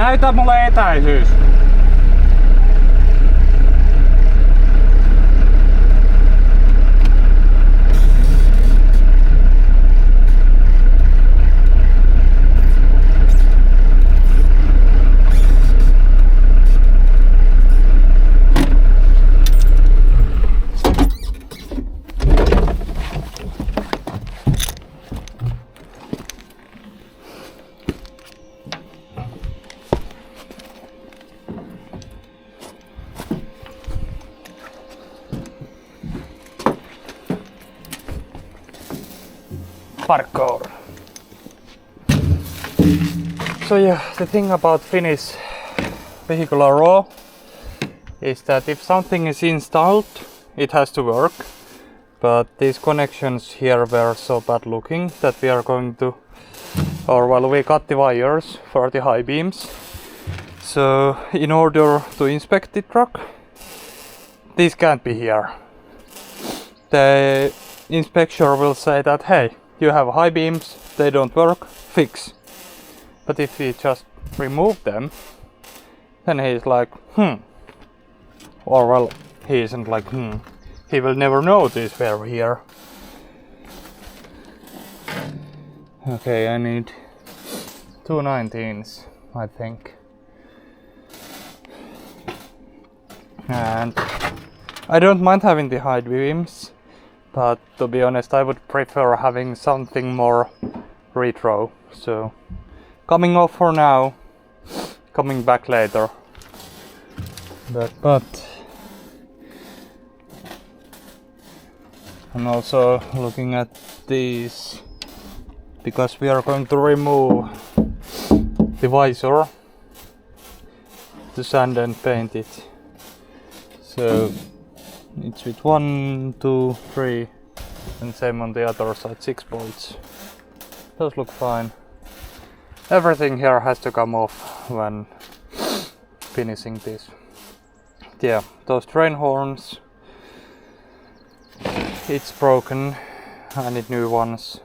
Näytä mulle etäisyys. Parkour. So yeah, the thing about Finnish vehicular law is that if something is installed, it has to work. But these connections here were so bad looking that we are going to, we cut the wires for the high beams. So in order to inspect the truck, these can't be here. The inspector will say that, hey, you have high beams, they don't work, fix. But if we just remove them, then he's like, or he isn't like, he will never know these were here. Okay, I need 2 19s, I think. And I don't mind having the high beams, but to be honest, I would prefer having something more retro. So coming off for now, coming back later. But I'm also looking at these because we are going to remove the visor to sand and paint it. So it's with 1, 2, 3 and same on the other side, 6 bolts. Those look fine. Everything here has to come off when finishing this. Yeah, those train horns, it's broken, I need new ones.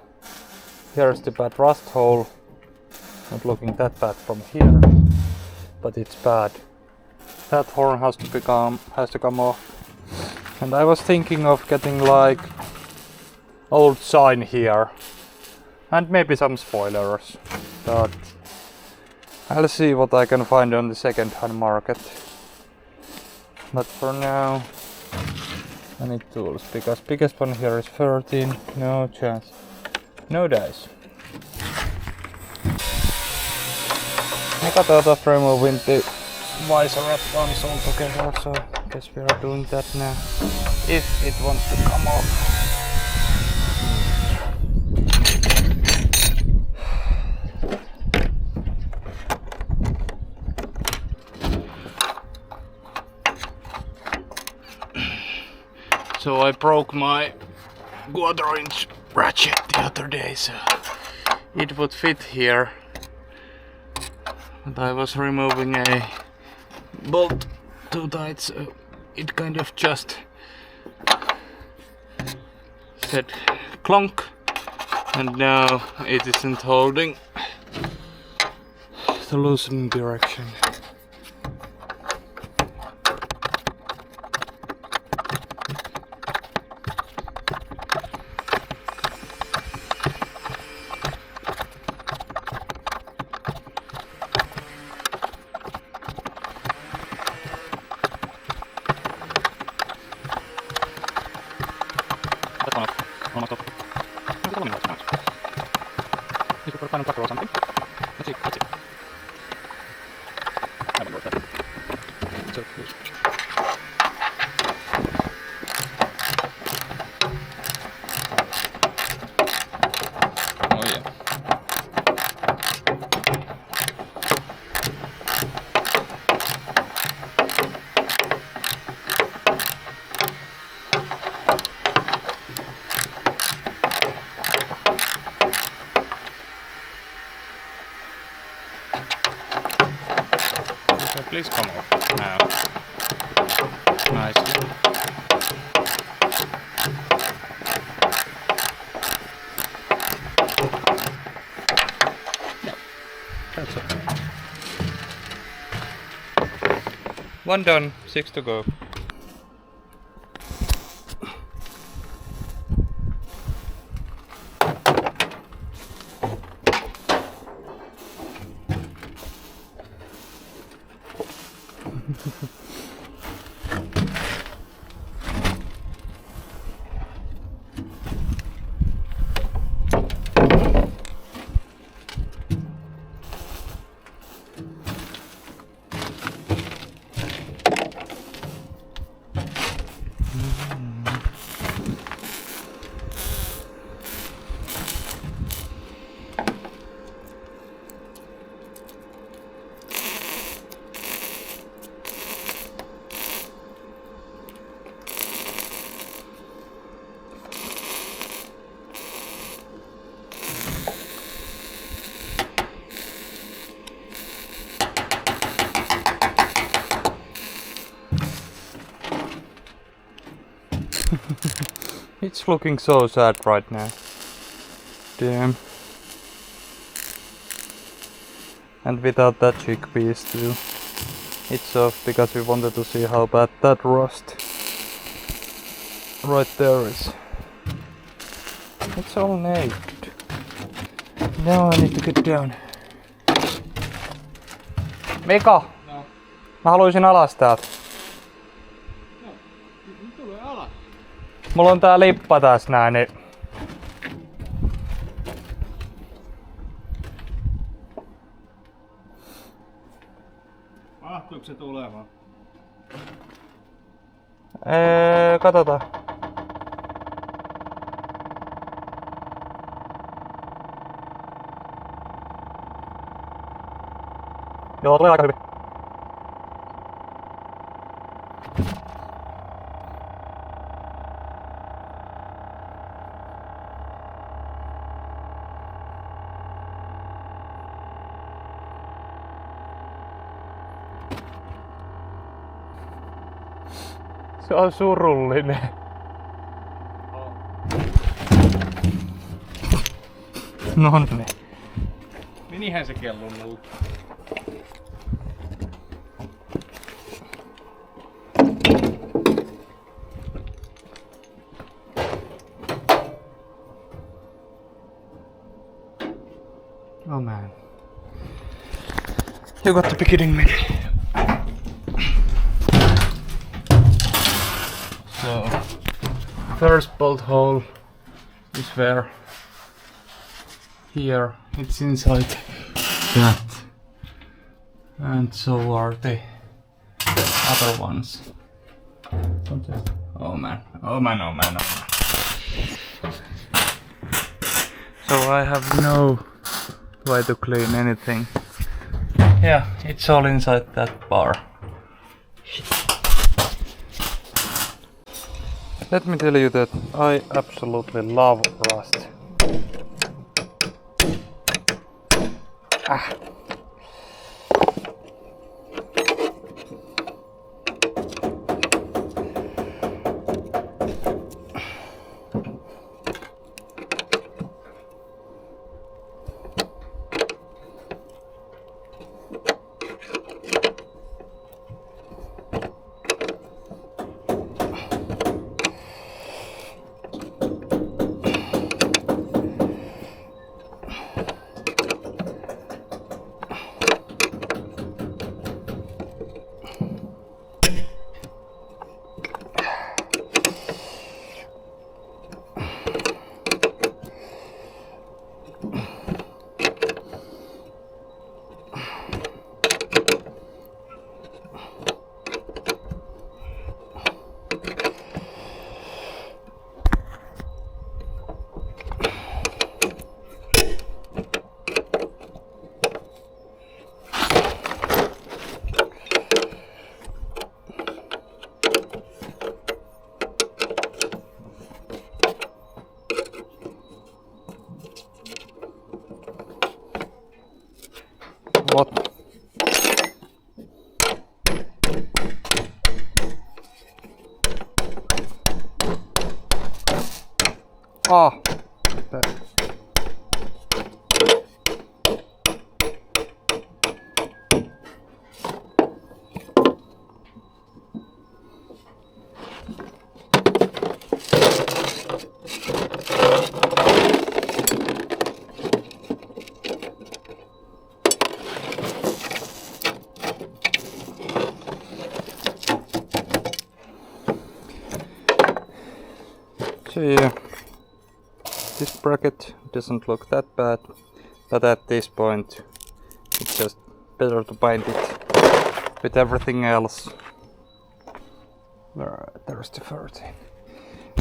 Here's the bad rust hole, not looking that bad from here, but it's bad. That horn has to come off. And I was thinking of getting like old sign here and maybe some spoilers, but I'll see what I can find on the second-hand market. But for now I need tools because biggest one here is 13, no chance, no dice. I got out of removing the visor ones altogether, so I guess we are doing that now. If it wants to come off. So I broke my 1/4-inch ratchet the other day, so it would fit here. But I was removing a bolt too tight, so it kind of just said clunk, and now it isn't holding the loosening direction. Please come off now. Nicely. Yeah, that's okay. One done, 6 to go. It's looking so sad right now. Damn. And without that chickpeas too. It's off because we wanted to see how bad that rust right there is. It's all naked. Now I need to get down. Mika! No. Mä haluaisin alas täältä. No, tule alas. Mulla on tää lippa tässä näin, niin... Mahtuuko se tulemaan? Katsotaan. Joo, tulee aika hyvin. Se on surullinen. Nonni. Menihän se kellon mulle. Oh man. You got to be kidding me. So, first bolt hole is where here it's inside that, and so are the other ones. Oh man, oh man, oh man, oh man. So I have no way to clean anything. Yeah, it's all inside that bar. Let me tell you that I absolutely love rust. Ah. What? Ah. So yeah, this bracket doesn't look that bad, but at this point it's just better to bind it with everything else. There's the 30.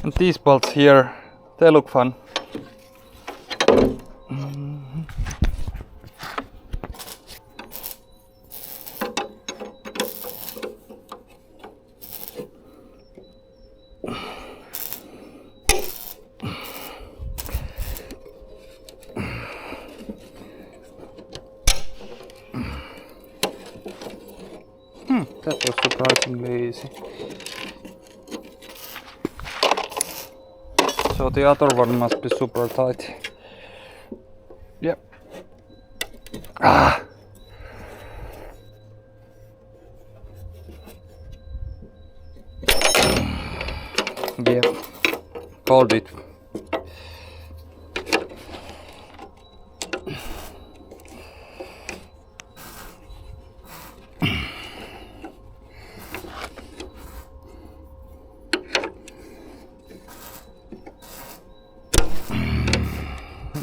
And these bolts here, they look fun. That was surprisingly easy. So the other one must be super tight. Yep. Ah! Yep. Called it.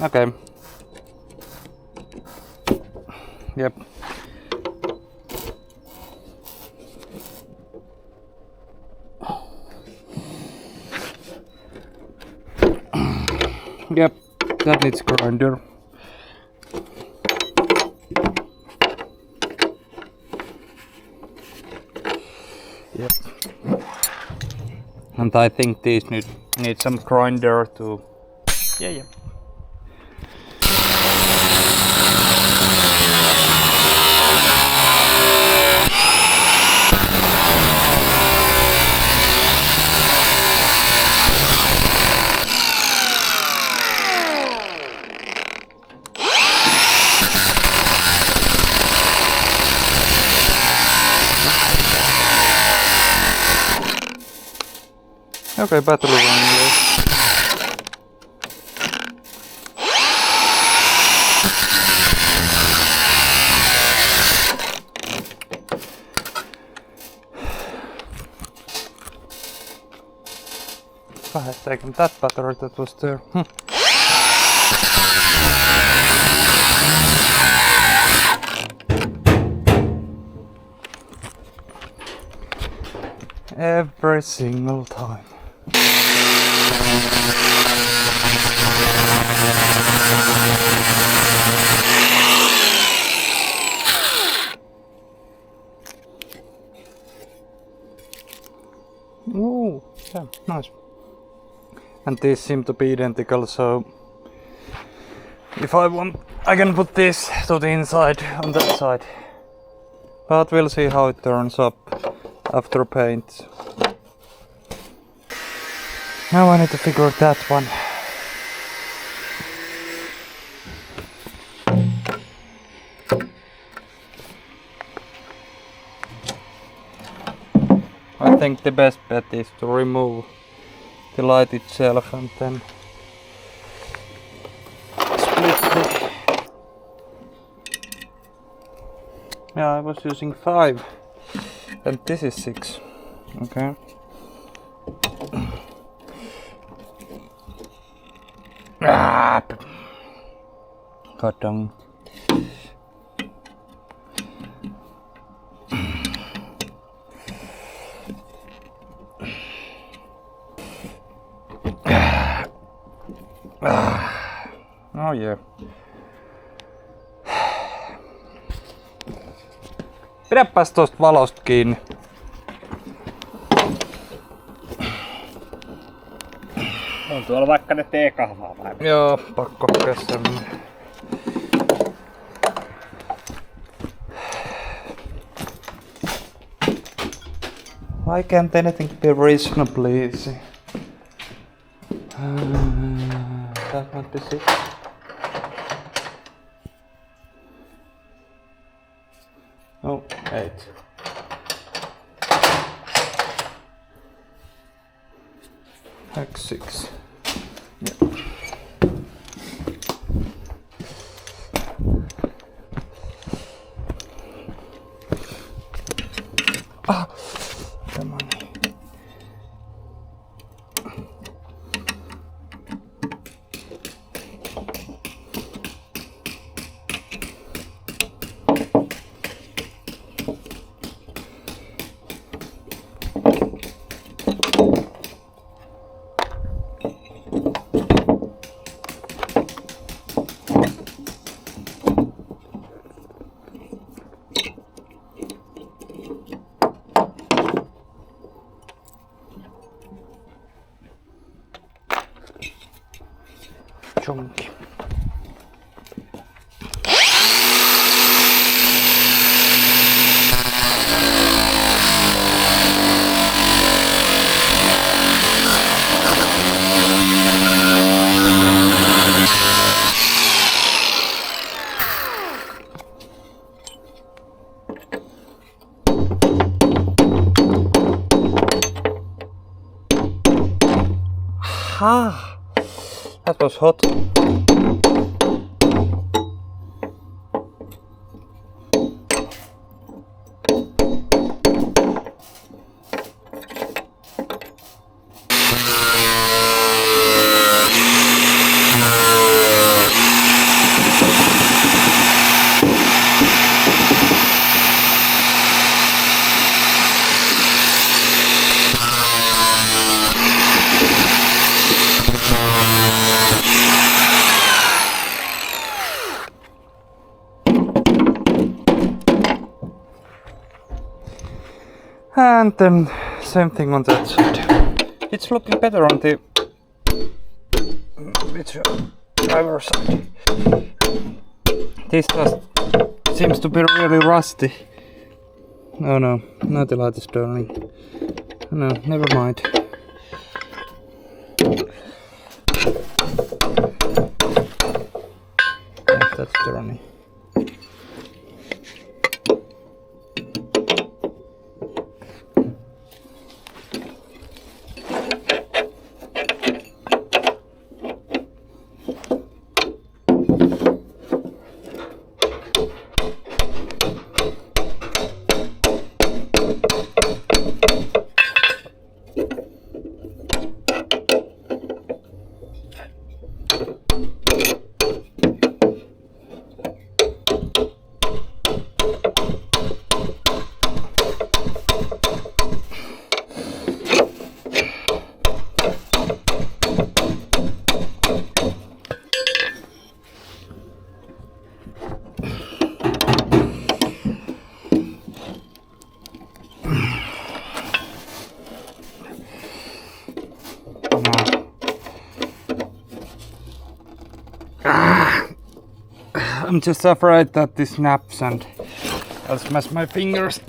Okay. Yep. Yep, that needs grinder. Yep. And I think these need some grinder to. Yeah. Okay, battery running. I have taken that battery that was there. Every single time. Ooh, yeah, nice. And these seem to be identical, so if I want, I can put this to the inside on that side. But we'll see how it turns up after paint. Now I need to figure that one. I think the best bet is to remove the light itself and then split it. Yeah, I was using 5 and this is 6. Okay. Cut down. Oh yeah. Pidäpäs tosta valosta kiinni. On tuolla vaikka ne teekahvaa vai? Joo, pakko hakea semmonen. Why can't anything be reasonably easy? That might be 6. Oh, 8. Like 6. Yeah. Ah, come on. Ah, that was hot. And then same thing on that side. It's looking better on the driver side. This just seems to be really rusty. Oh no, not the light is turning. No, never mind. Yeah, that's turning. I'm just afraid that this snaps and I'll smash my fingers.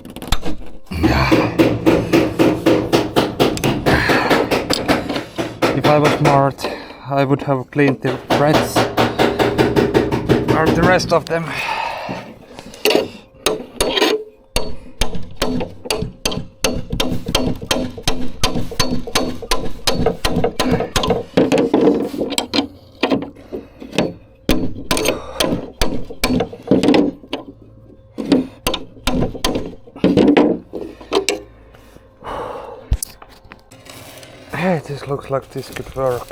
If I was smart, I would have cleaned the threads or the rest of them. Hey, this looks like this could work.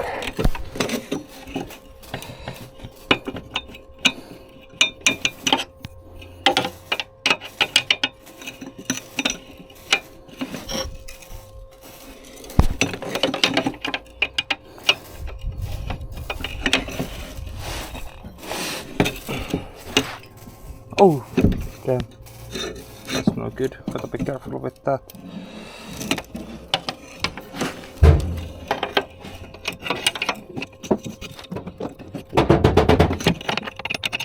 Oh, damn. That's not good. Gotta be careful with that.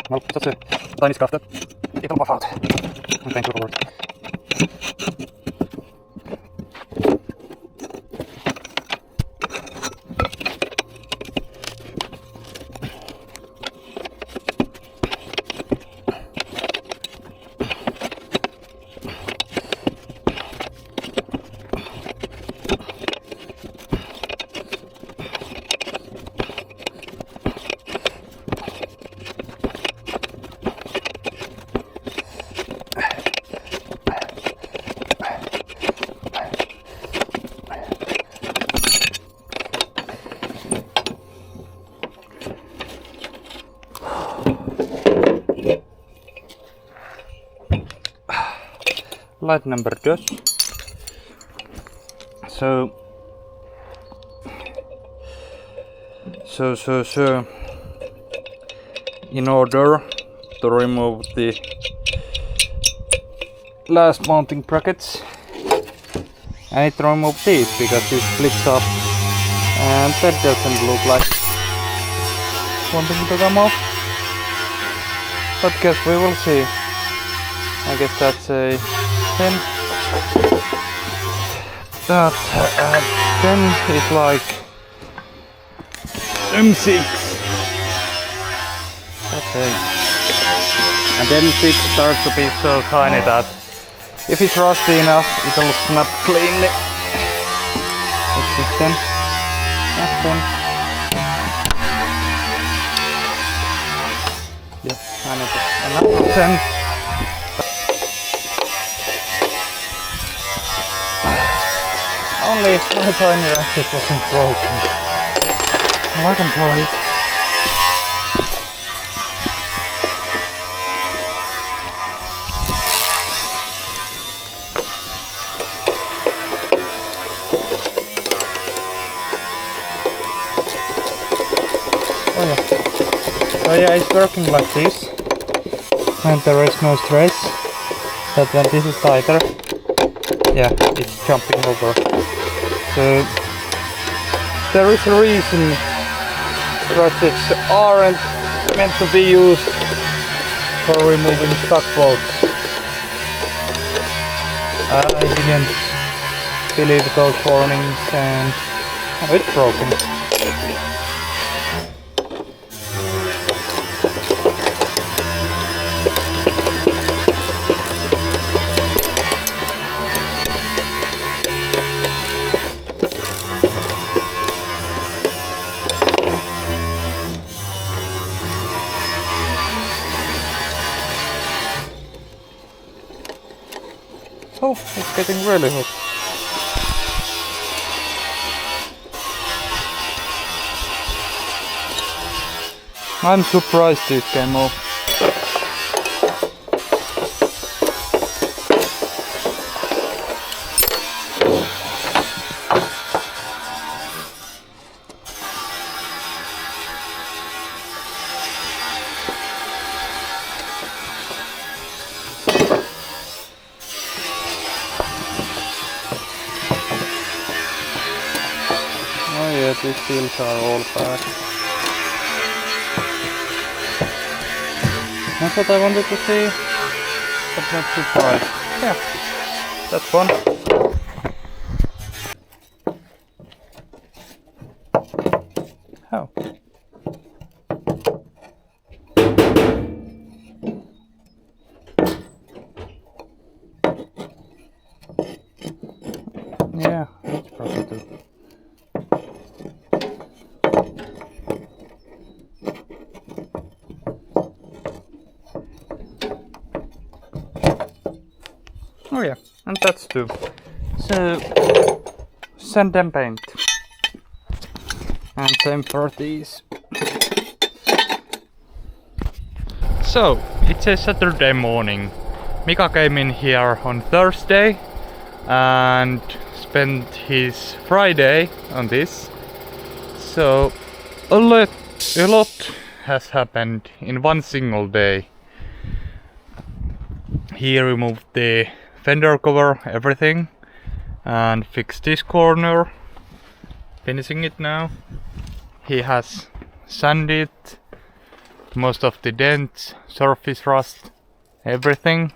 Well, just a tiny scuff that it'll buff out and paint will work. Light number 2. So in order to remove the last mounting brackets, I need to remove these because this flips up and that doesn't look like wanting to come off, but guess we will see. I guess that's a 10. That 10 is like M6. Okay. And M6 starts to be so tiny that if it's rusty enough, it'll snap cleanly. It's 10. That's 10. and it is another 10. Only my tiny ratchet wasn't broken. I can try it. Oh yeah. So yeah, it's working like this. And there is no stress. But when this is tighter, yeah, it's jumping over. So there is a reason ratchets aren't meant to be used for removing stuck bolts. I didn't believe those warnings and oh, it's broken. Oh, it's getting really hot. I'm surprised this came off. Oh yeah, these seals are all bad. That's what I wanted to see, but not surprised. Yeah, that's fun. Oh. Yeah, that's probably good. Oh yeah, and that's two. So, sand and paint. And same for these. So, it's a Saturday morning. Mika came in here on Thursday and spent his Friday on this. So, a lot has happened in one single day. He removed the fender cover, everything, and fixed this corner, finishing it now. He has sanded most of the dents, surface rust, everything.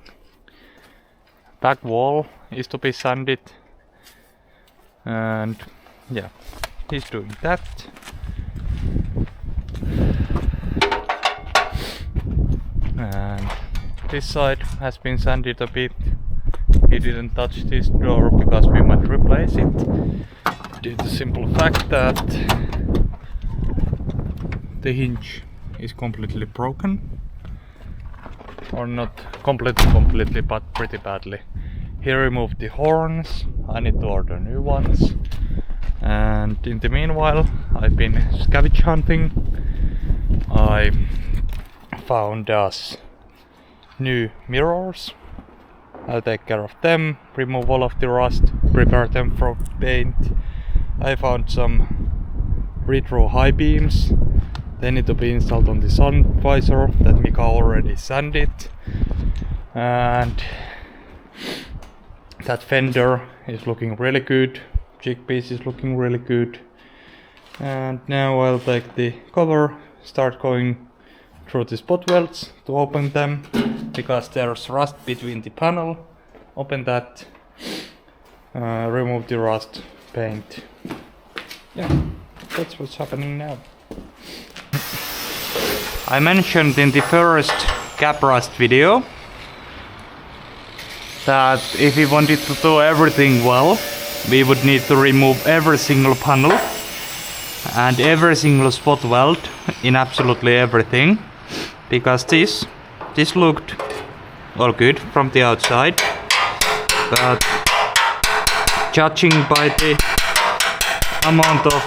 Back wall is to be sanded, and yeah, he's doing that. And this side has been sanded a bit. He didn't touch this door because we might replace it, due to the simple fact that the hinge is completely broken. Or not completely, but pretty badly. He removed the horns. I need to order new ones. And in the meanwhile, I've been scavenge hunting. I found us new mirrors. I'll take care of them, remove all of the rust, prepare them for paint. I found some retro high beams. They need to be installed on the sun visor that Mika already sanded. And that fender is looking really good. Jig piece is looking really good. And now I'll take the cover, start going through the spot welds to open them, because there's rust between the panel. Open that, remove the rust, paint. Yeah, that's what's happening now. I mentioned in the first cap rust video that if we wanted to do everything well, we would need to remove every single panel and every single spot weld in absolutely everything, because this looked all good from the outside, but judging by the amount of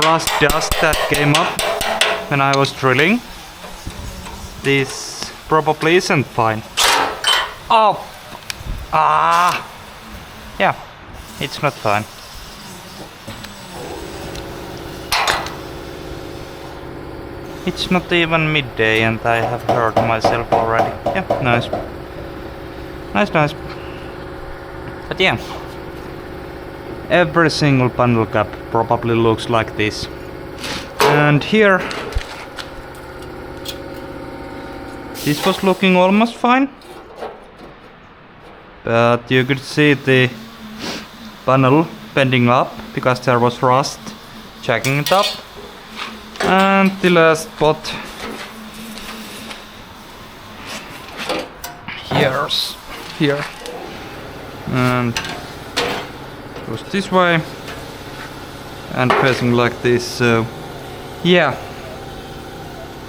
rust dust that came up when I was drilling, this probably isn't fine. Oh! Ah! Yeah, it's not fine. It's not even midday and I have hurt myself already. Yeah, nice. Nice. But yeah, every single panel cap probably looks like this. And here, this was looking almost fine. But you could see the panel bending up because there was rust jacking it up. And the last spot here, and goes this way and facing like this. So yeah,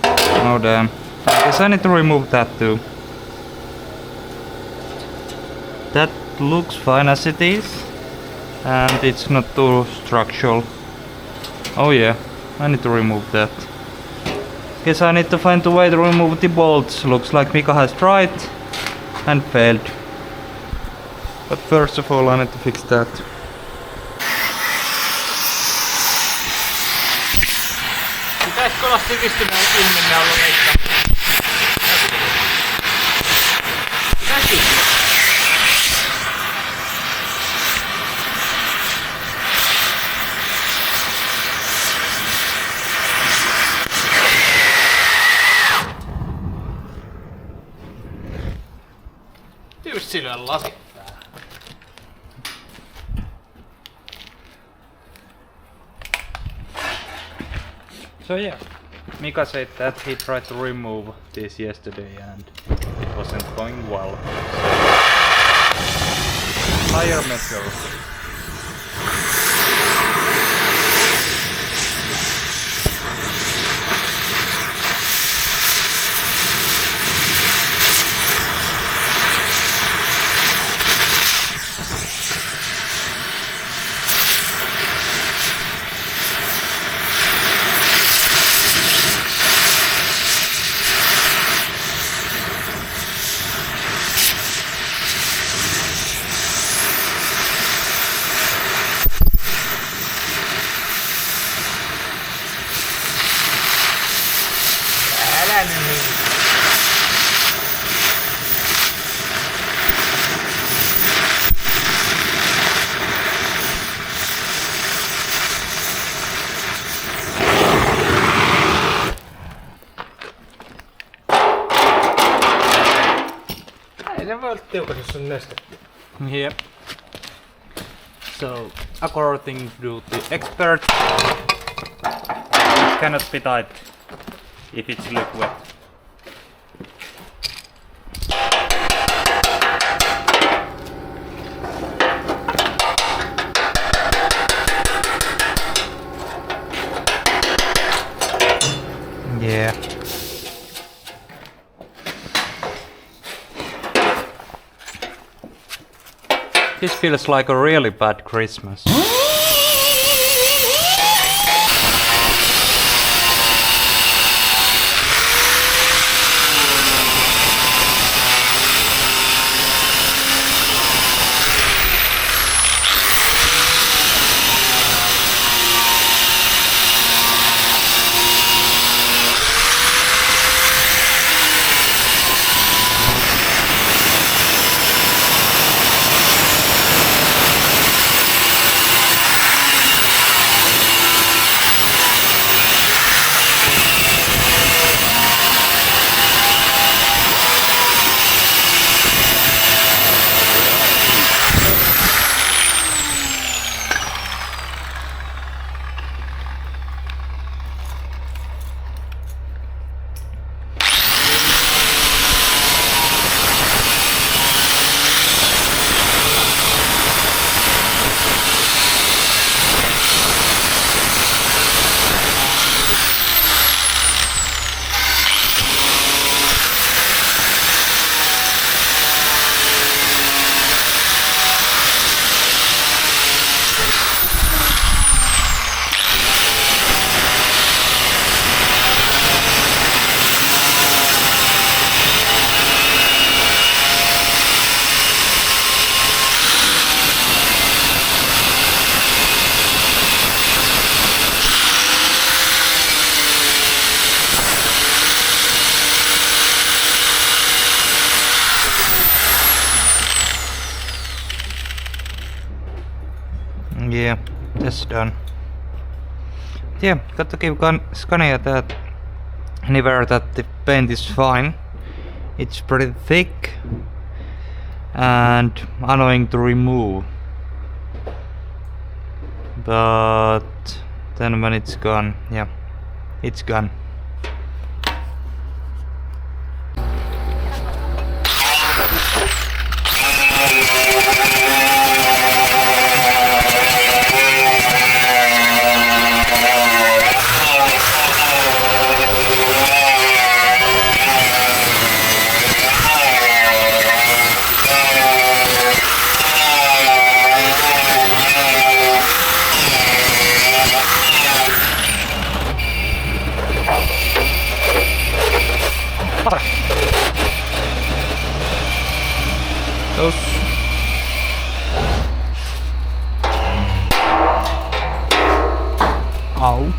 oh damn, I guess I need to remove that too. That looks fine as it is, and it's not too structural. Oh yeah, I need to remove that. Guess I need to find a way to remove the bolts. Looks like Mika has tried and failed. But first of all I need to fix that. Pitäisikö olla sivistyneen ihminen ollut leikkaa? Yksilön lasit. So yeah, Mika said that he tried to remove this yesterday and it wasn't going well. So, higher measure. Ei se voi olla tiukas, jos on nestetty. Yep. So, according to the expert, it cannot be tight if it's liquid. Yeah. This feels like a really bad Christmas. Yeah, that's done. Yeah, got to give Scania that never that the paint is fine. It's pretty thick and annoying to remove, but then when it's gone, yeah, it's gone. Those. Ow.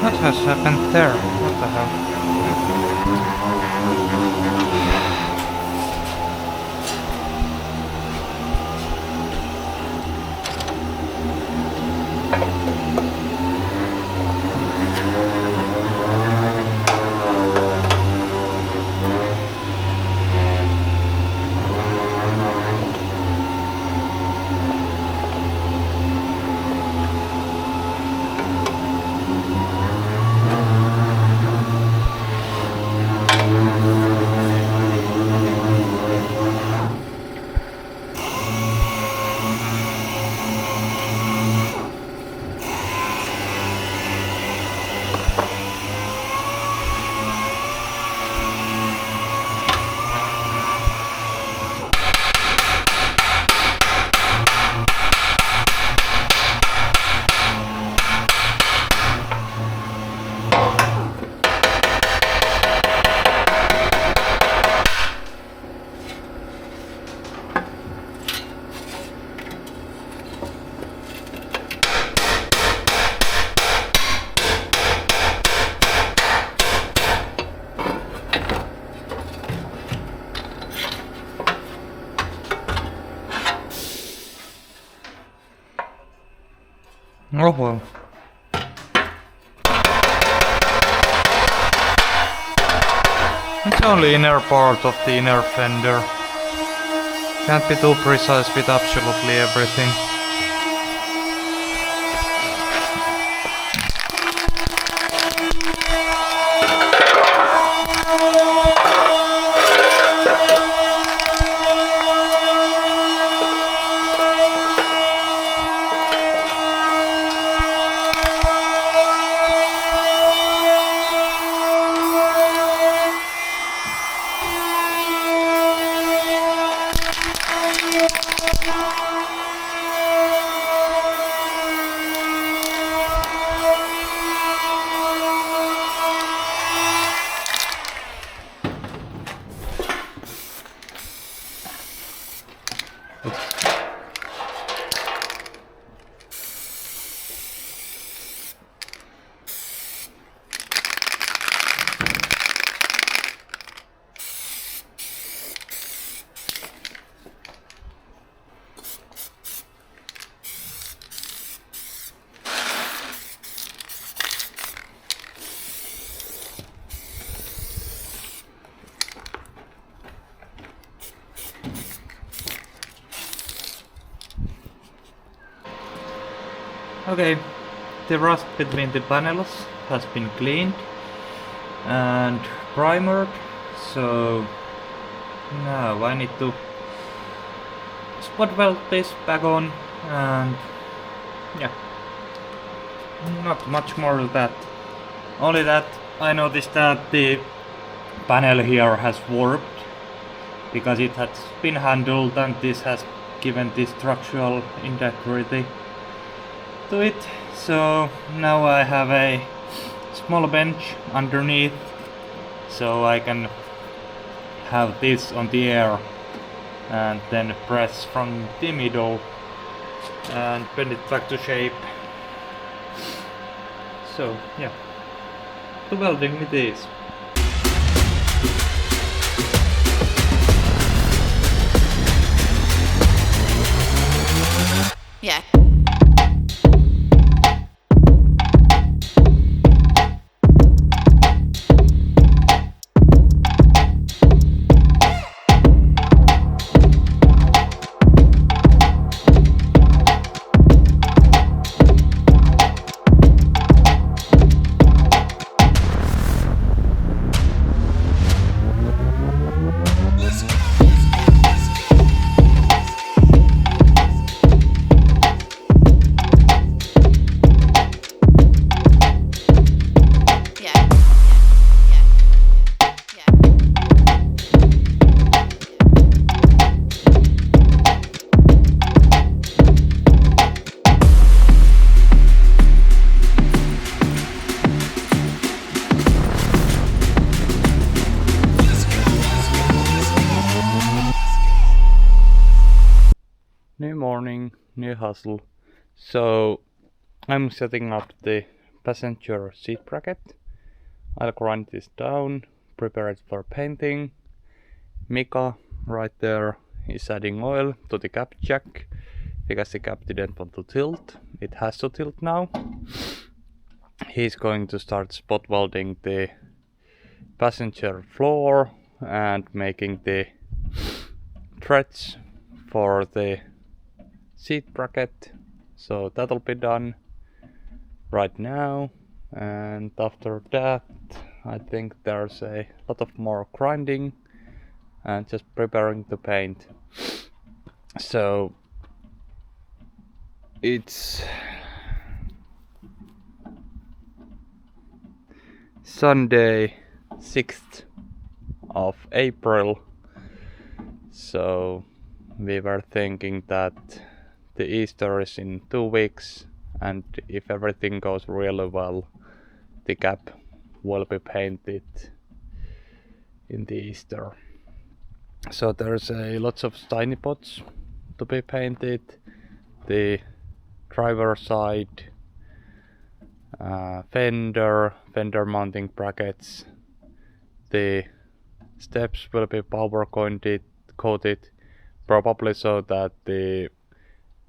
What has happened there? What the hell? Oh well. It's only inner part of the inner fender. Can't be too precise with absolutely everything. Okay, the rust between the panels has been cleaned and primered, so now I need to spot weld this back on, and yeah, not much more to that. Only that I noticed that the panel here has warped because it has been handled, and this has given the structural integrity to it. So now I have a small bench underneath, so I can have this on the air and then press from the middle and bend it back to shape. So yeah, the welding it is. Yeah. New morning, new hustle. So I'm setting up the passenger seat bracket. I'll grind this down, prepare it for painting. Mika right there is adding oil to the cap jack because the cap didn't want to tilt. It has to tilt now. He's going to start spot welding the passenger floor and making the threads for the seat bracket. So that'll be done right now, and after that I think there's a lot of more grinding and just preparing to paint. So it's Sunday 6th of April, so we were thinking that the Easter is in 2 weeks, and if everything goes really well, the cap will be painted in the Easter. So there's lots of tiny pots to be painted. The driver side, fender mounting brackets. The steps will be powder coated, probably so that the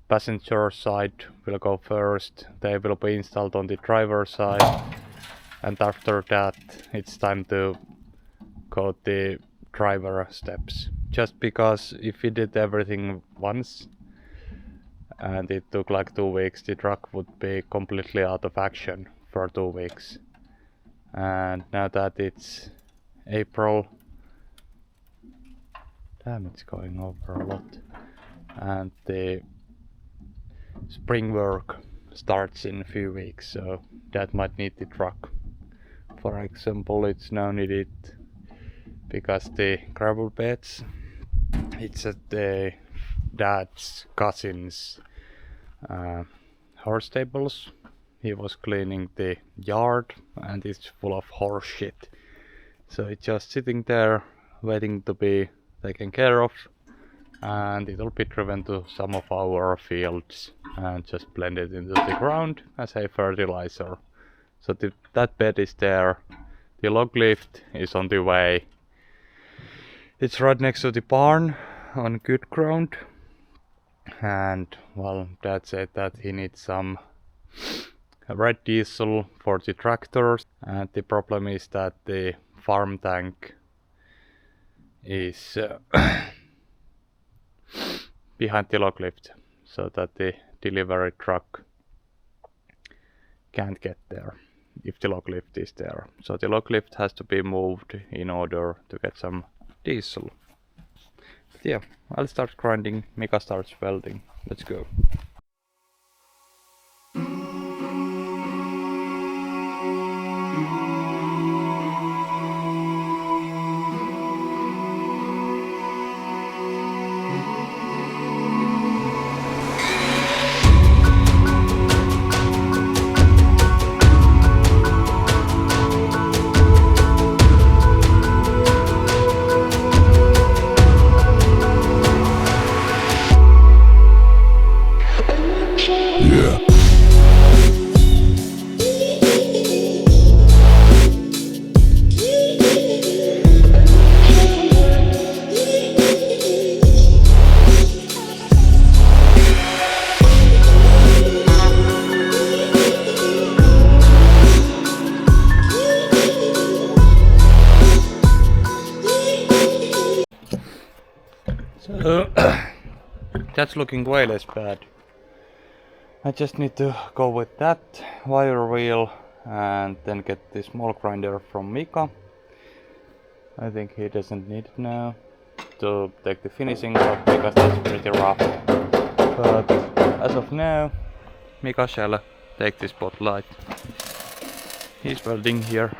passenger side will go first. They will be installed on the driver side, and after that it's time to coat the driver steps. Just because if we did everything once and it took like 2 weeks, the truck would be completely out of action for 2 weeks. And now that it's April, damn, it's going over a lot, and the spring work starts in a few weeks, so that might need the truck. For example, it's now needed because the gravel beds, it's at the dad's cousin's horse stables. He was cleaning the yard and it's full of horse shit, so it's just sitting there waiting to be taken care of, and it'll be driven to some of our fields and just blended into the ground as a fertilizer. So that bed is there. The log lift is on the way. It's right next to the barn on good ground, and well, Dad said that he needs some red diesel for the tractors, and the problem is that the farm tank is behind the log lift, so that the delivery truck can't get there if the log lift is there. So the log lift has to be moved in order to get some diesel. But yeah, I'll start grinding, Mika starts welding. Let's go. So that's looking way less bad. I just need to go with that wire wheel and then get the small grinder from Mika. I think he doesn't need it now to take the finishing off because that's pretty rough. But as of now, Mika shall take the spotlight. He's welding here.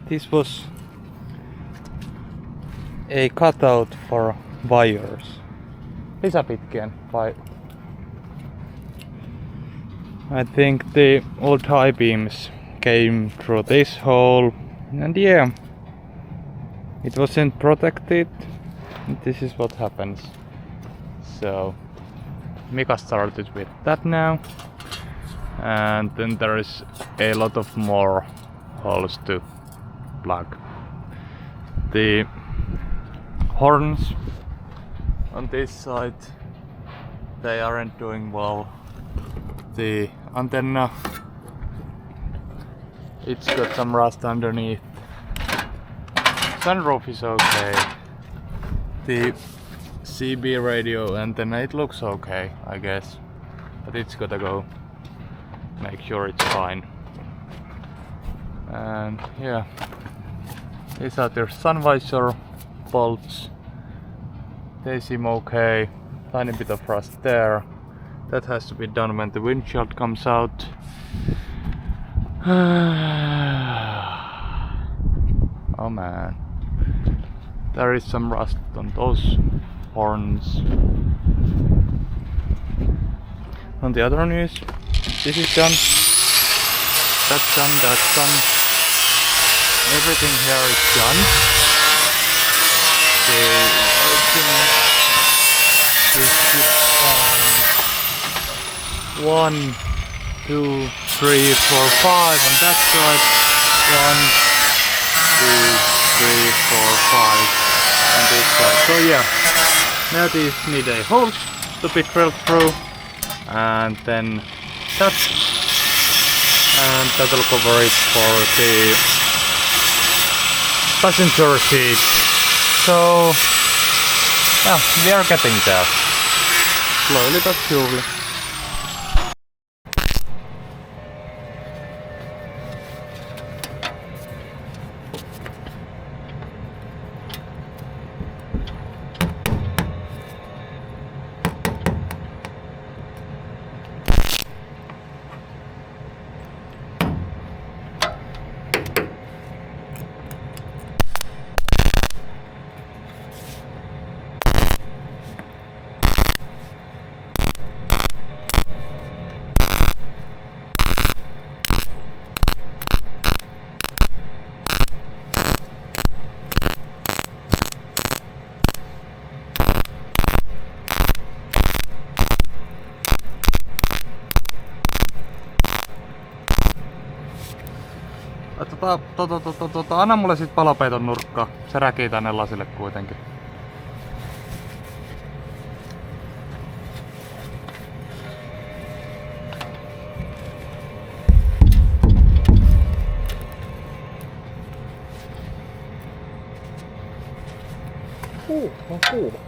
this was a cutout for wires. Lisäpitkien vai? I think the old high beams came through this hole, and yeah, it wasn't protected. This is what happens. So Mika started with that now, and then there is a lot of more holes to plug. The horns on this side, they aren't doing well. The antenna, it's got some rust underneath. Sunroof is okay. The CB radio antenna, it looks okay, I guess, but it's gotta go make sure it's fine. And yeah, these are their sun visor bolts. They seem okay. Tiny bit of rust there. That has to be done when the windshield comes out. Oh man, there is some rust on those horns. On the other news, this is done. That's done, that's done. Everything here is done. The lighting is fine. 1, 2, 3, 4, 5 on that side. 1, 2, 3, 4, 5 on this side. So yeah, now these need a hole to be drilled through, and then that, and that will cover it for the passenger seat. So yeah, we are getting there, slowly but surely. Anna mulle sit palapeiton nurkkaa. Se räkii tänne lasille kuitenkin. On kuuma.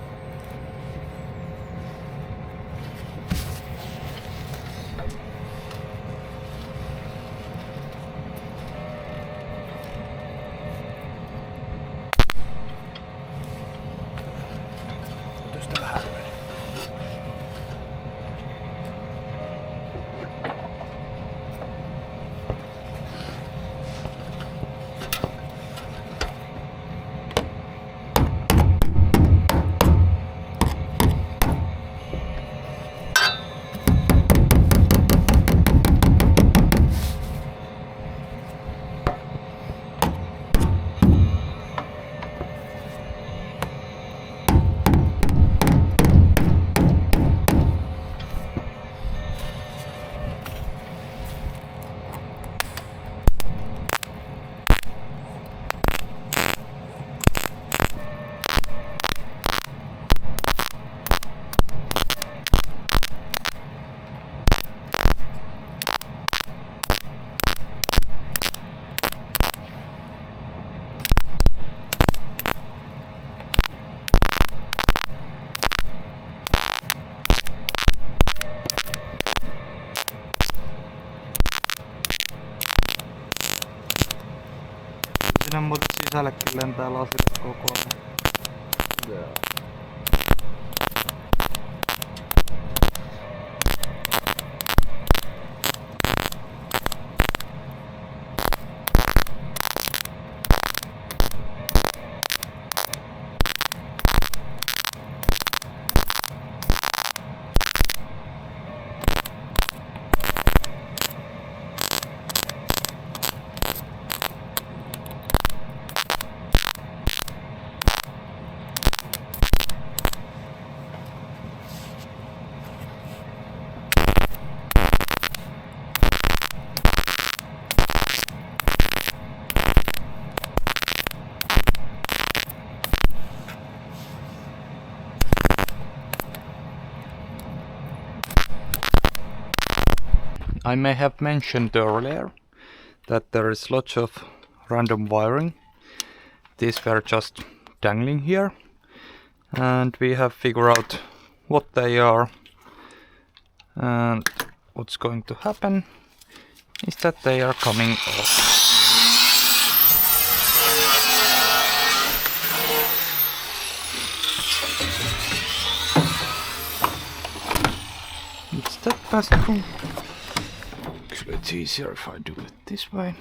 Sinne mut sisällekin lentää lasille koko ajan. Yeah. I may have mentioned earlier that there is lots of random wiring. These were just dangling here, and we have figured out what they are, and what's going to happen is that they are coming off. It's that pass-through. Actually, it's easier if I do it this way.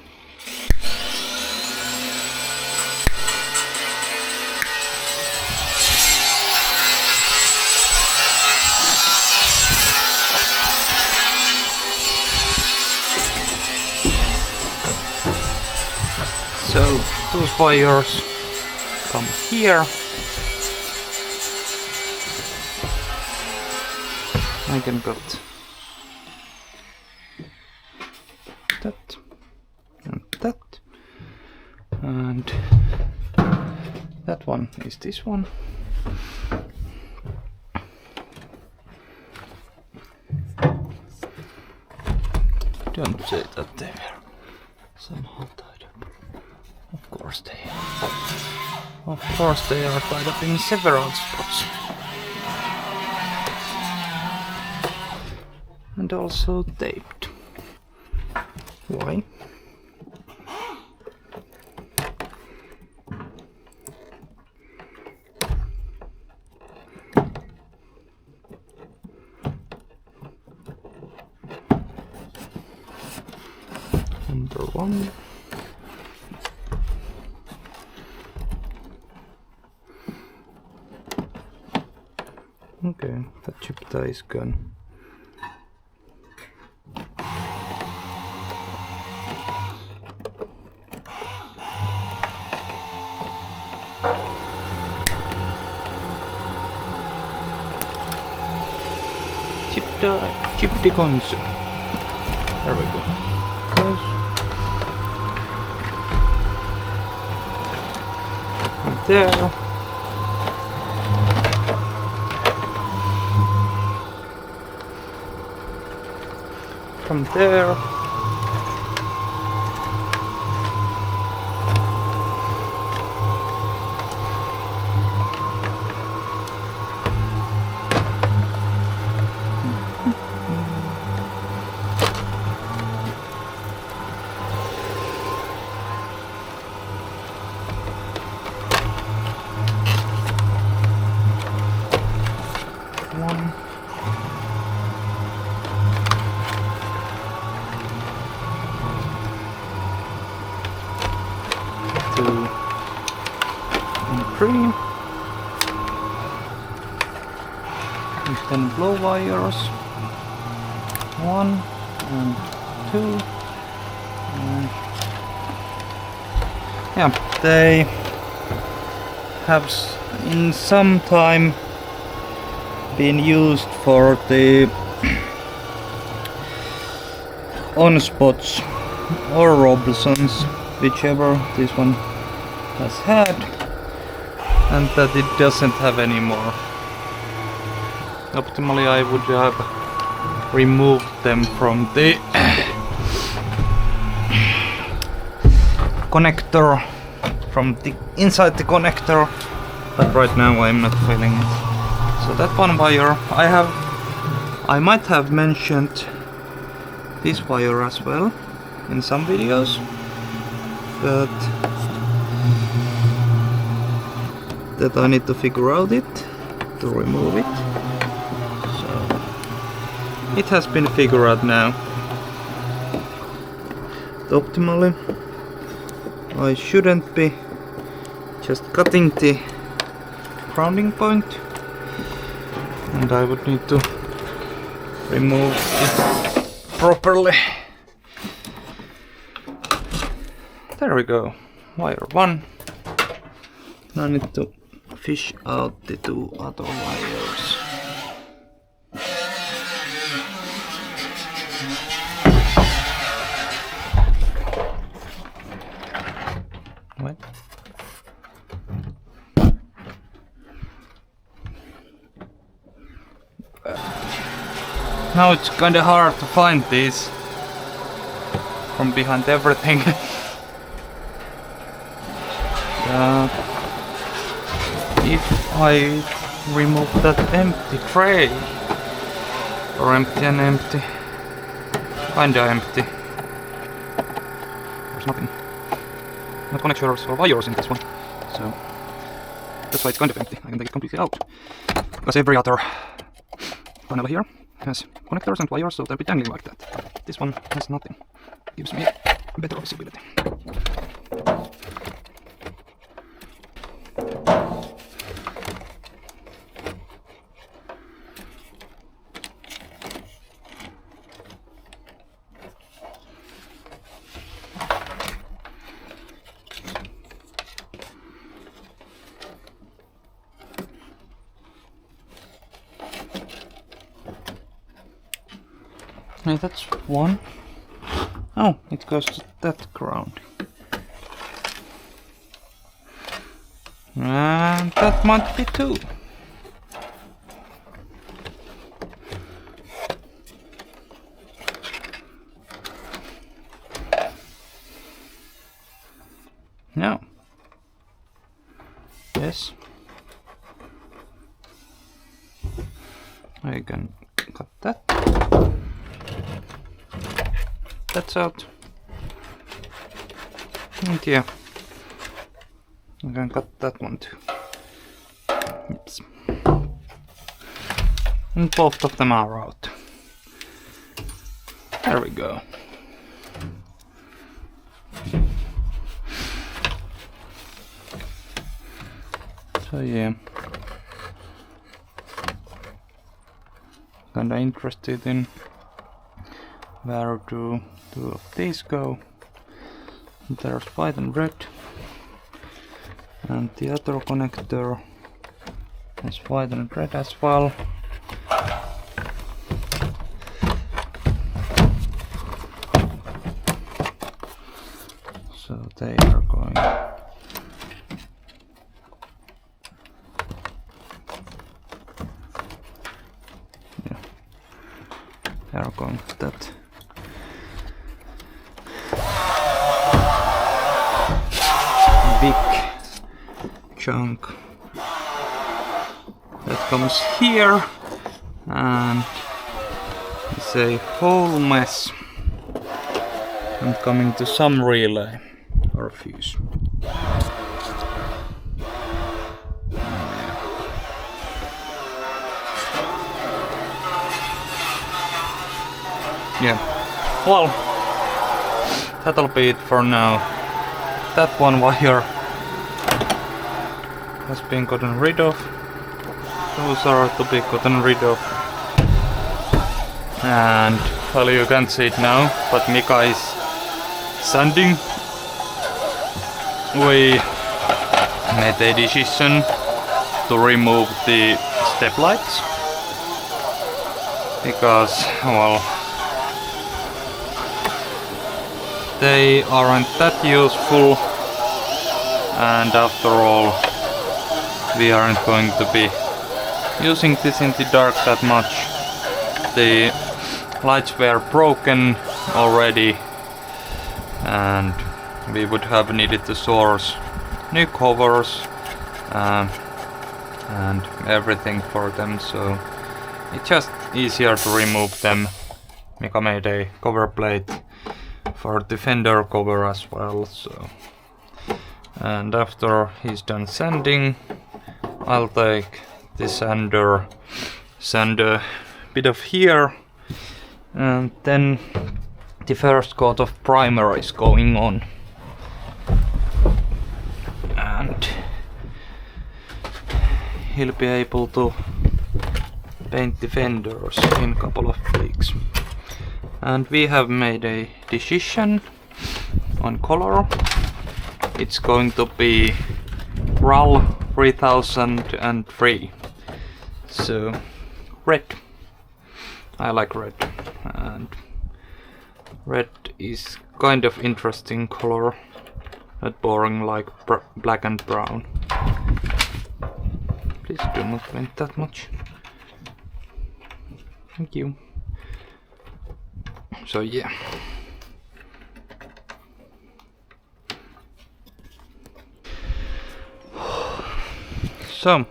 So those wires come here. I can put that and that, and that one is this one. Don't say that they were somehow tied up. Of course they are. Of course they are tied up in several spots. And also taped. Why? Number one. Okay, that chip tie is gone. Chip the console. There we go. Close. And there. From there. One. Two. And three. And then blow wires. One and two. And yeah, they have in some time been used for the on-spots or Robinsons, whichever this one has had, and that it doesn't have anymore. Optimally I would have removed them from the connector, from the inside the connector, but right now I'm not feeling it. So that one wire, I might have mentioned this wire as well in some videos, but that I need to figure out it to remove it. So it has been figured out now. Optimally, I shouldn't be just cutting the grounding point, and I would need to remove it properly. There we go, wire one. Now I need to fish out the two other wires. What? Now it's kinda hard to find these. from behind everything. If I remove that empty tray, or empty and empty, kinda empty, there's nothing. Not connectors or wires in this one, so that's why it's kind of empty. I can take it completely out, because every other panel here has connectors and wires, so they'll be dangling like that. This one has nothing. Gives me better visibility. No, that's one. Oh, it goes to that ground. And that might be two. No. Yes. I can cut that. That's out. And yeah, I can cut that one too. Oops. And both of them are out. There we go. So yeah, kinda interested in where do two of these go. There's white and red, and the other connector is white and red as well. So they are going they are going to that big chunk that comes here, and it's a whole mess, and coming to some relay or fuse. Yeah, well, that'll be it for now. That one wire has been gotten rid of. Those are to be gotten rid of. And well, you can't see it now, but Mika is sanding. We made a decision to remove the step lights because, well, they aren't that useful, and after all, we aren't going to be using this in the dark that much. The lights were broken already, and we would have needed to source new covers and everything for them, so it's just easier to remove them. Mika made a cover plate for the fender cover as well, so, and after he's done sanding, I'll take the sander, sand a bit of here, and then the first coat of primer is going on, and he'll be able to paint the fenders in a couple of weeks. And we have made a decision on color. It's going to be RAL 3003. So red. I like red, and red is kind of interesting color, not boring like black and brown. Please do not paint that much. Thank you. So yeah, So,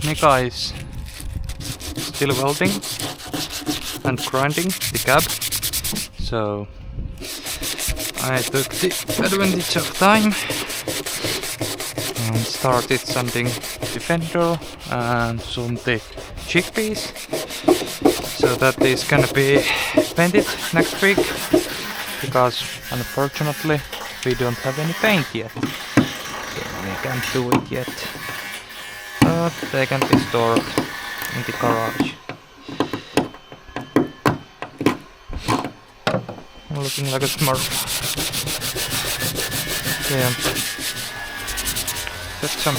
Mika is still welding and grinding the cab. So I took the advantage of time and started sanding the fender and some the chickpeas. So that is gonna be painted next week, because unfortunately we don't have any paint yet. So we can't do it yet. But they can be stored in the garage. I'm looking like a smurf. Yeah. That's some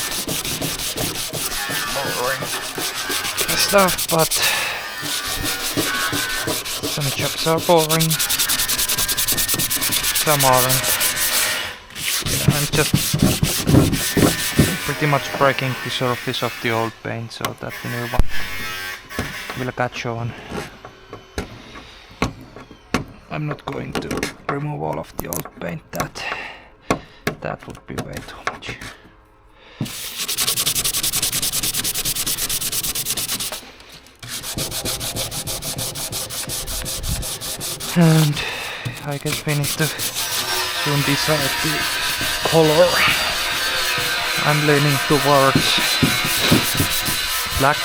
boring stuff, but some jobs are boring, some aren't. Yeah, I'm just pretty much breaking the surface of the old paint so that the new one will catch on. I'm not going to remove all of the old paint, that would be way too much. And I guess we need to soon decide the color. I'm leaning towards black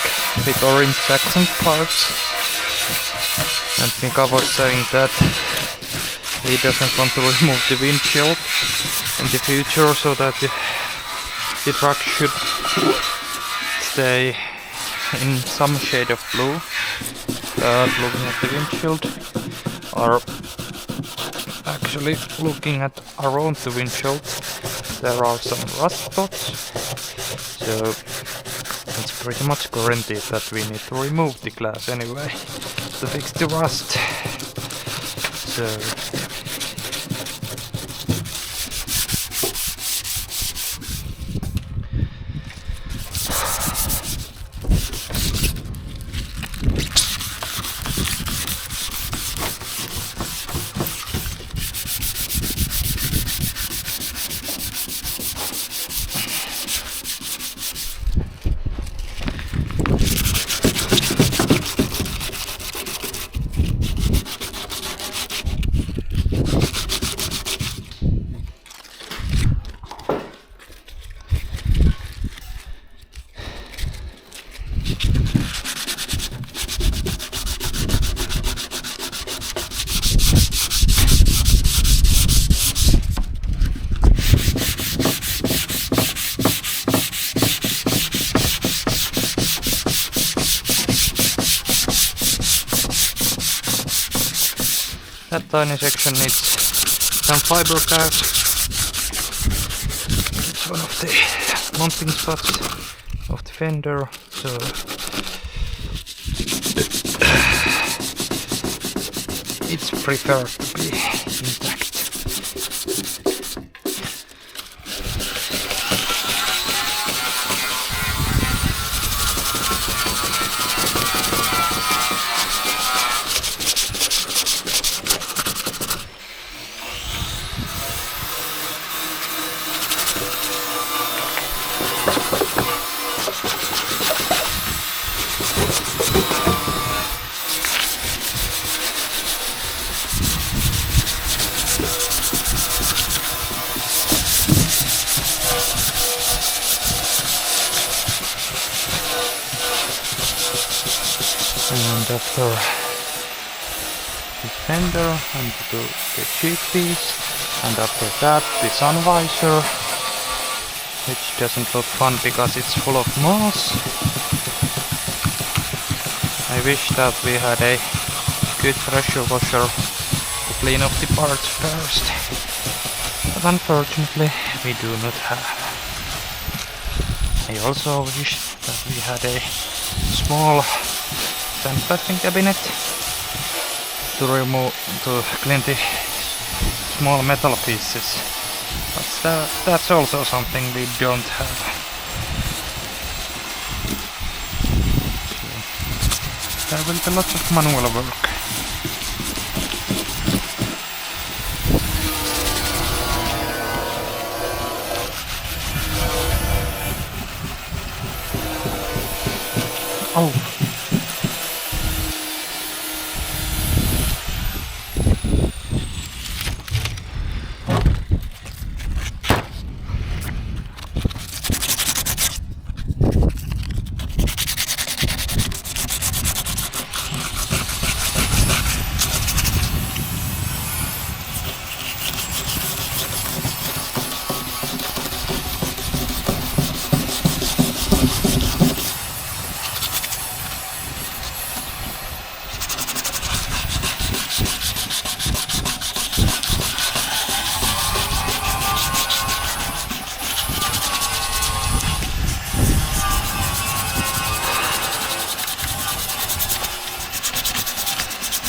with orange accent parts. And Mika was saying that he doesn't want to remove the windshield in the future, so that the truck should stay in some shade of blue. Looking at the windshield, or actually looking at around the windshield, there are some rust spots, so it's pretty much guaranteed that we need to remove the glass anyway to fix the rust. So that tiny section needs some fiberglass. It's one of the mounting spots of the fender, so it's preferred to be intact. And after the fender and the cheek piece, and after that the sun visor, which doesn't look fun because it's full of moss. I wish that we had a good pressure washer to clean off the parts first, but unfortunately we do not have. I also wish that we had a small sandblasting cabinet to clean the small metal pieces, but that's also something we don't have. So there will be lots of manual work.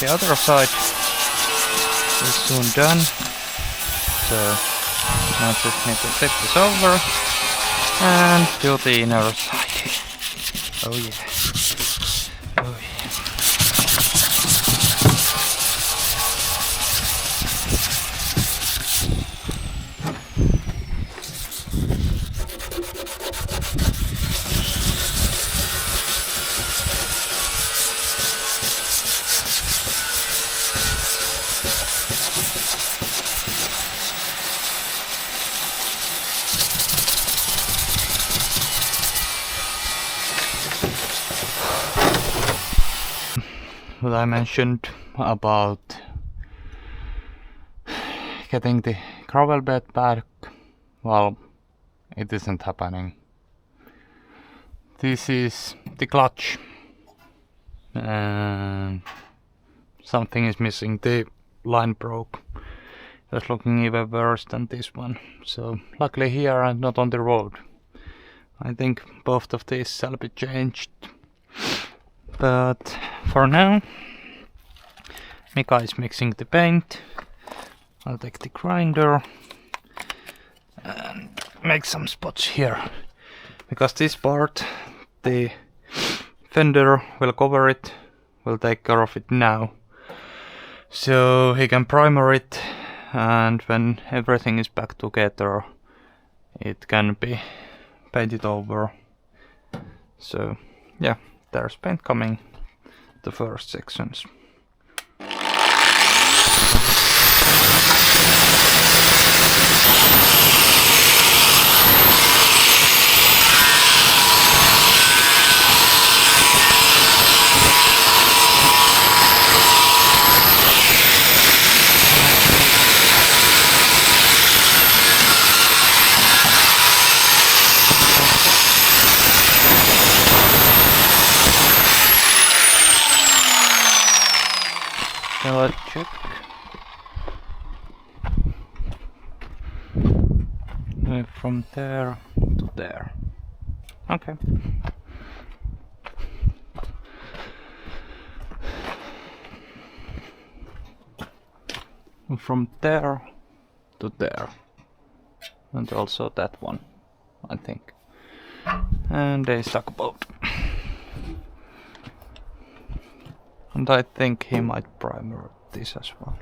other side is soon done. So now just need to flip this over and do the inner side. Oh yeah. Oh yeah. What I mentioned about getting the gravel bed back, well, it isn't happening. This is the clutch and something is missing. The line broke. It's looking even worse than this one. So luckily here I'm not on the road. I think both of these shall be changed. But for now, Mika is mixing the paint. I'll take the grinder and make some spots here. Because this part, the fender will cover it, will take care of it now. So he can primer it, and when everything is back together, it can be painted over. So yeah. There's paint coming, the first sections. So let's check. From there to there. Okay. From there to there. And also that one, I think. And a stuck bolt. And I think he might primer this as well.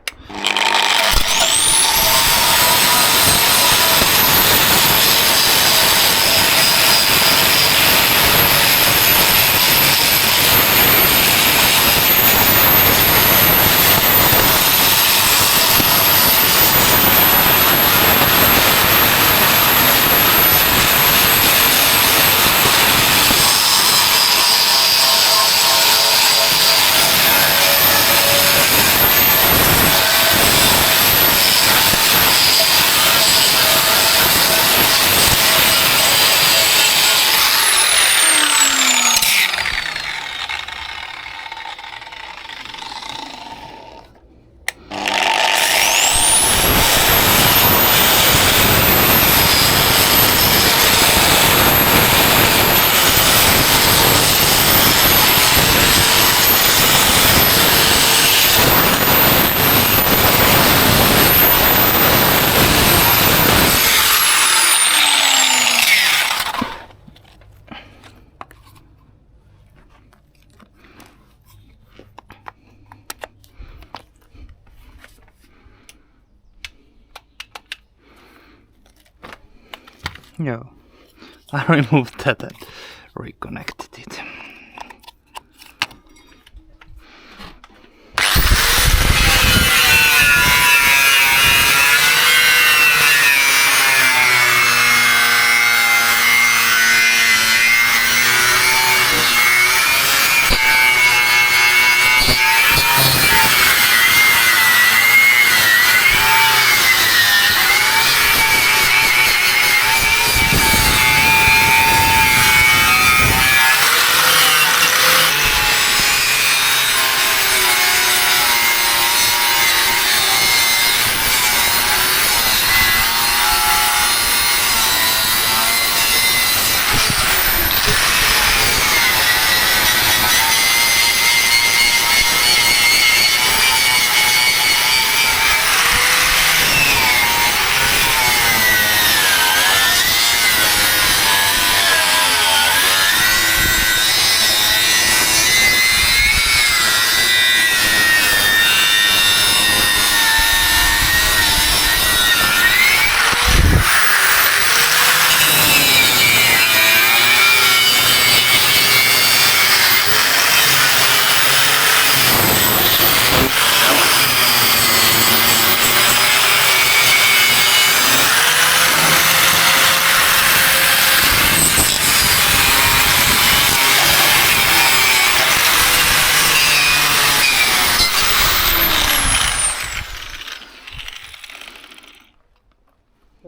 No, I removed that and reconnected it.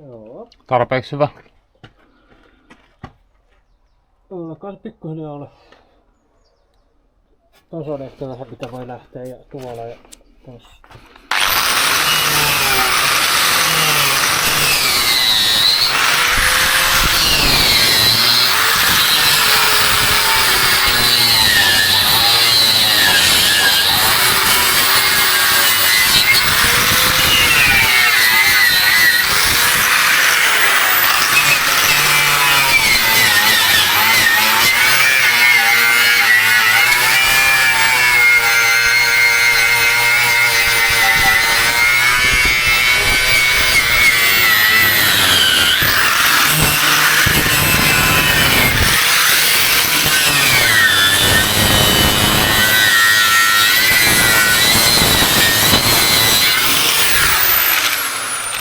Joo. Tarpeeksi hyvä. Alkaa pikkuhiljaa olla tasoinen, että vähän mitä voi lähteä ja tuolla ja tossa.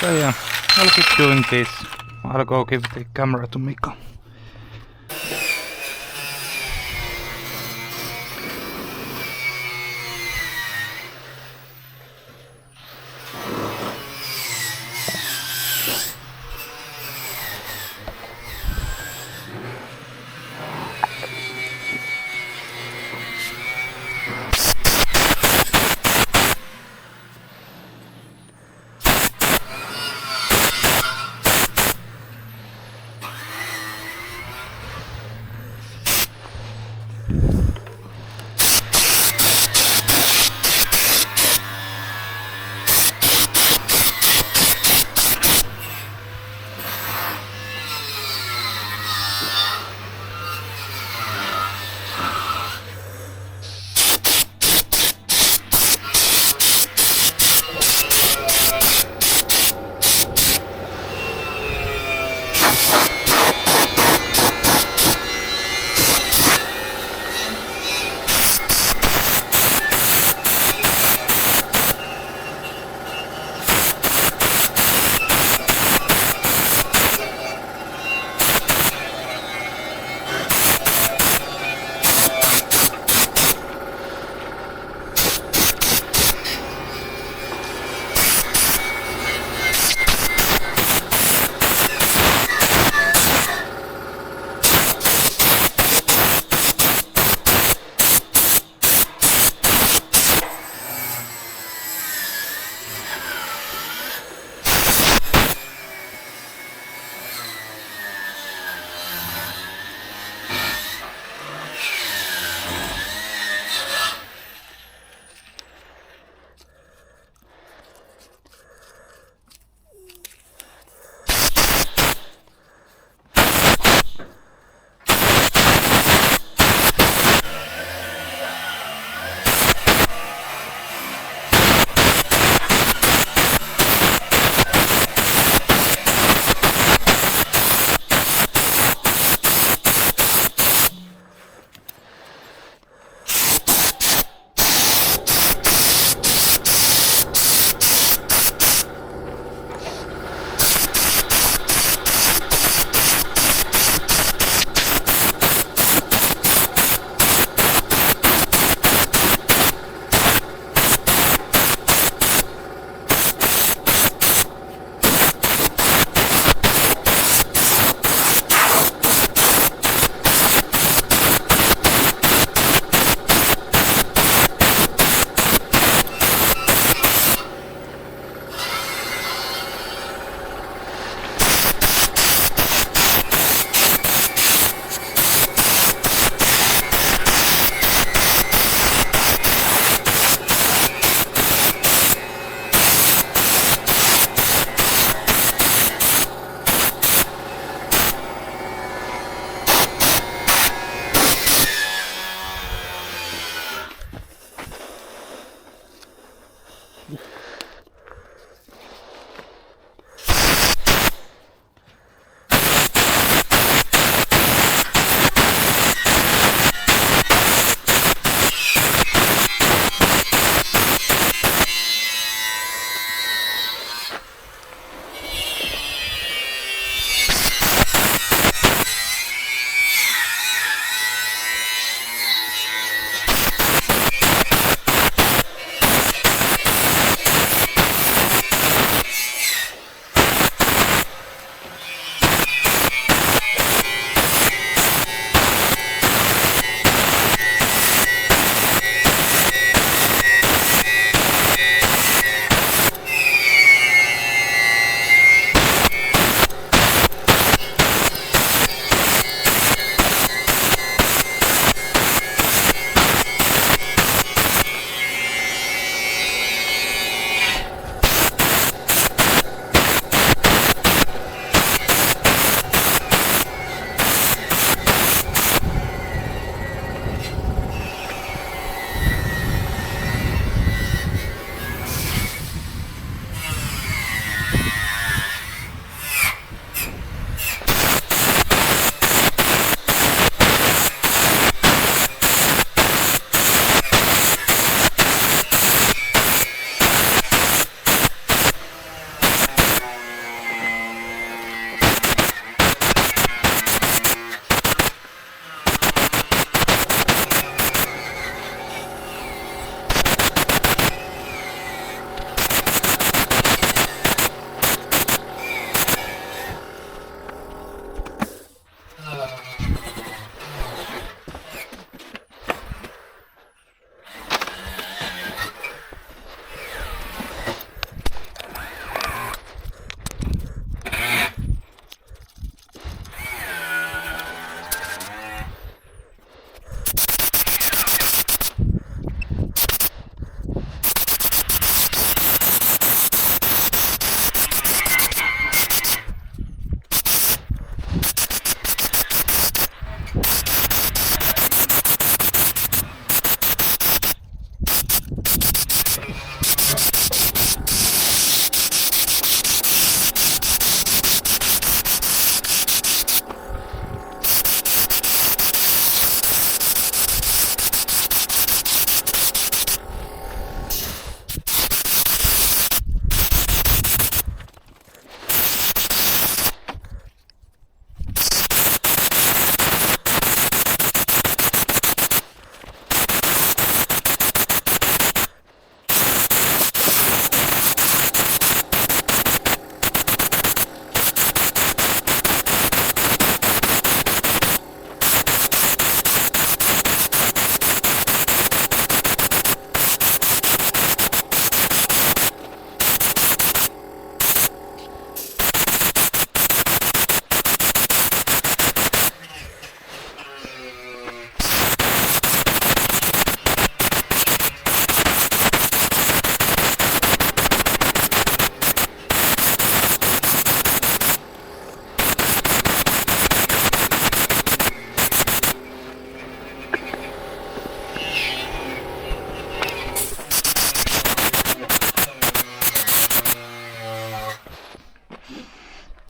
So yeah, I'll keep doing this. I'll go give the camera to Mika.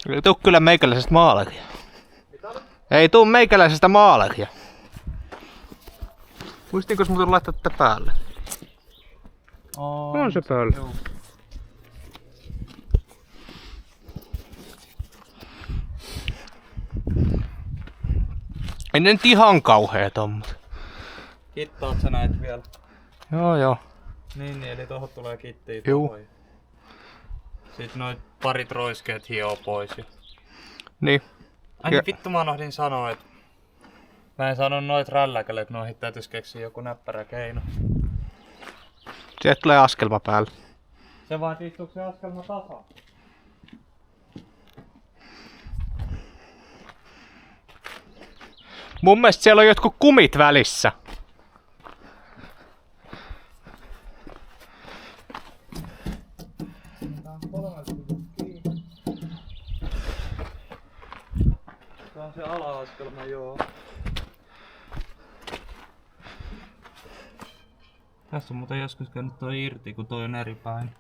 Ei tuu kyllä meikäläisestä maalaria. Ei tuu meikäläisestä maalaria. Muistiinko muuten laittaa tätä päälle? On se päällä. Joo. Ei ne nyt ihan kauhea tommoset. Kittaat sä näitä vielä? Joo. Niin, eli tohon tulee kittiä Juu. tuohon. Sitten noit parit roiskeet hioo pois. Niin. Ai niin, vittu mä unohdin sanoa, että mä en sano noit rälläkälle, että noihin täytyis keksiä joku näppärä keino. Sieltä tulee askelma päälle. Se vaan istuuko se askelma tasaan? Mun mielestä siellä on jotkut kumit välissä. Se on se ala-askelma, joo. Tässä on muuten joskus käynyt toi irti, kun toi on eri päin.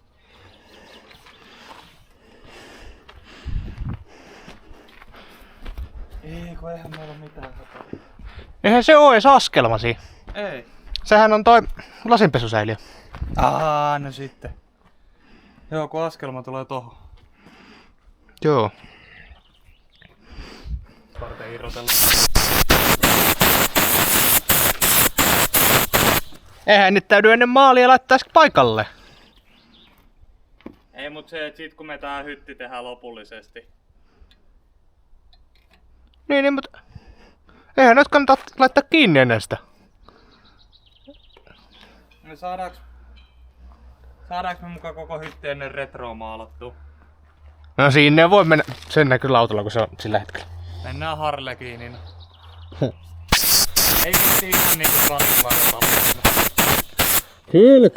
Ei, kun eihän meillä ole mitään hätää. Eihän se oo edes askelma siinä. Ei. Sehän on toi lasinpesusäiliö. No sitten. Joo, kun askelma tulee tohon. Joo. Varten irrotella. Eihän nyt täydy ennen maalia laittaa paikalle. Ei, mut se, et sit kun me tää hytti tehdään lopullisesti. Niin, mutta eihän nyt kannata laittaa kiinni ennen sitä. No saadaanko me mukaan koko hytti ennen retroa maalattua? No sinne voi mennä sen näkyy autolla, kun se on sillä hetkellä. Mennään Harlekiinin. Ei vitti ihan niinku valikvartalla. Kyllä.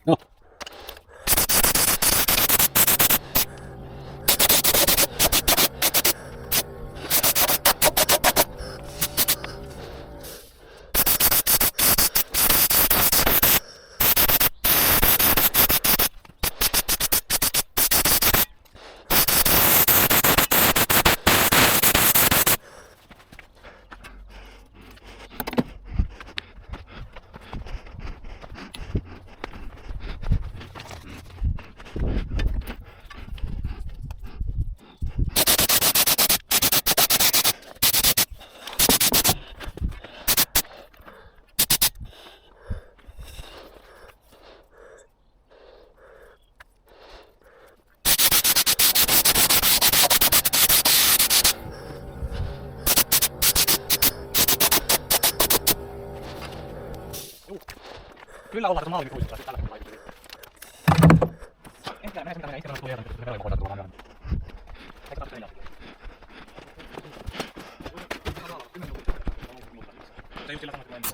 No. Kyllä ollaan tässä maalin kuitenkin tällä hetkellä. En tiedä, mitä itse tulee järjestetty, että me voidaan tuomaan myöhemmin. Eikä tarvitse enää. Se ei ole sillä sanoa, että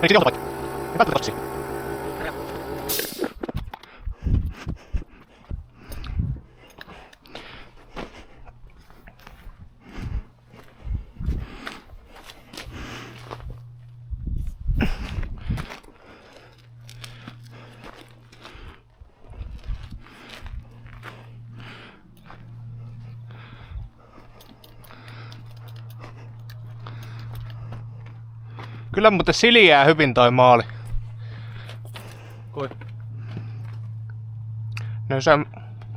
Ei sit johtopaikka. Ei välttämättä koskisi. Kyllä muuten siliää hyvin toi maali. Kui? No se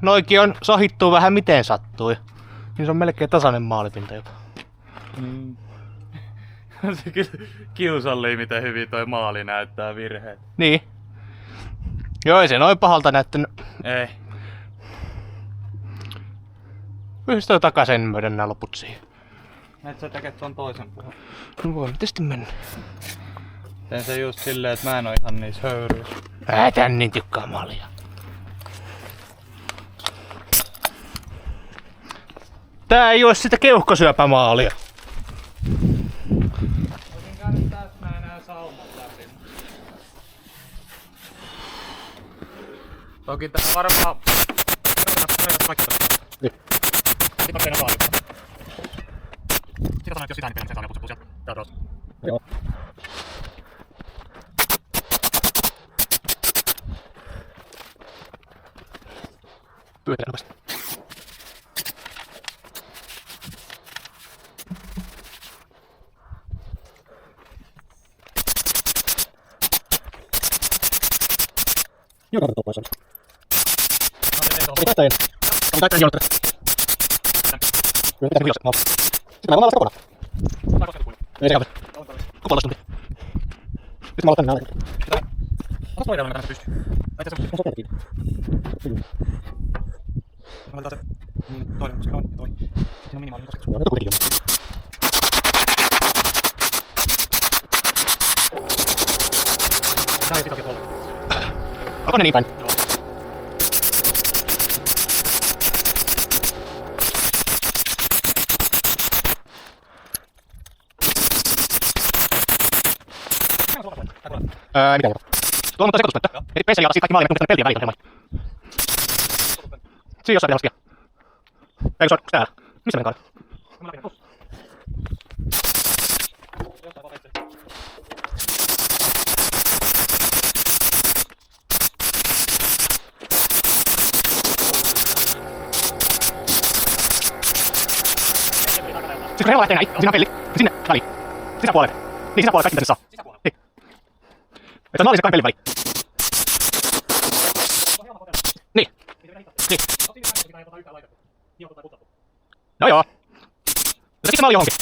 noikin on sahittuu vähän miten sattuu. Niin se on melkein tasainen maalipinta jopa. Se kyllä kiusallii miten hyvin toi maali näyttää virheet. Niin. Joo, ei se noin pahalta näyttänyt. Ei. Pystyy takaisin myöden nää loput siihen. Et sä teket ton toisen puhun. No voi tietysti mennä. Teen se just silleen, että mä en oo ihan niissä höyryissä. Tän niin tykkää maalia. Tää ei oo sitä keuhkosyöpämaalia. Voisin käydä täsmää nää saumat läpi. Toki tää varmaan... Niin. Sitten on teidän saali. Sitä sanoin, että jos sitä niin sen saa lopuksi sieltä. Tää on Joo. Pyydetään nopeasti. Joka kerta pois on. Ei täyttäjän. On täyttäjän jonot. Kyllä, mitä se sitten mä voin maalata kokonaan. Ei se käy. Koko lastunti. Nyt mä aloitan tänne alle. Otas toidella kannattaa pystyy. Laita se. On sokeita kiinni. Mä laitetaan se toinen, koska on toinen. Siinä on minimaalinen kosketus. Joo, nyt on kuitenkin jo. Tää ei sitokin tuolla. Onko ne niin päin? Joo. Ei mitään muuta. Tuolla on mutta sekoituspönttö. Eli PC ja siitä kaikki maalimme, kun peltien väliin on siinä jossain pitäisi laskea. Eikö se ole täällä? Missä menkaan? Siis kun reuna lähtee näin, siinä on pelli. Sinne väliin. Sisäpuolelle. Niin sisäpuolelle kaikki mitä se saa. Sisäpuolelle? Niin. Että on maalliset kahden pellin väliin. Niin. Niin. No joo. No sitten maali johonkin.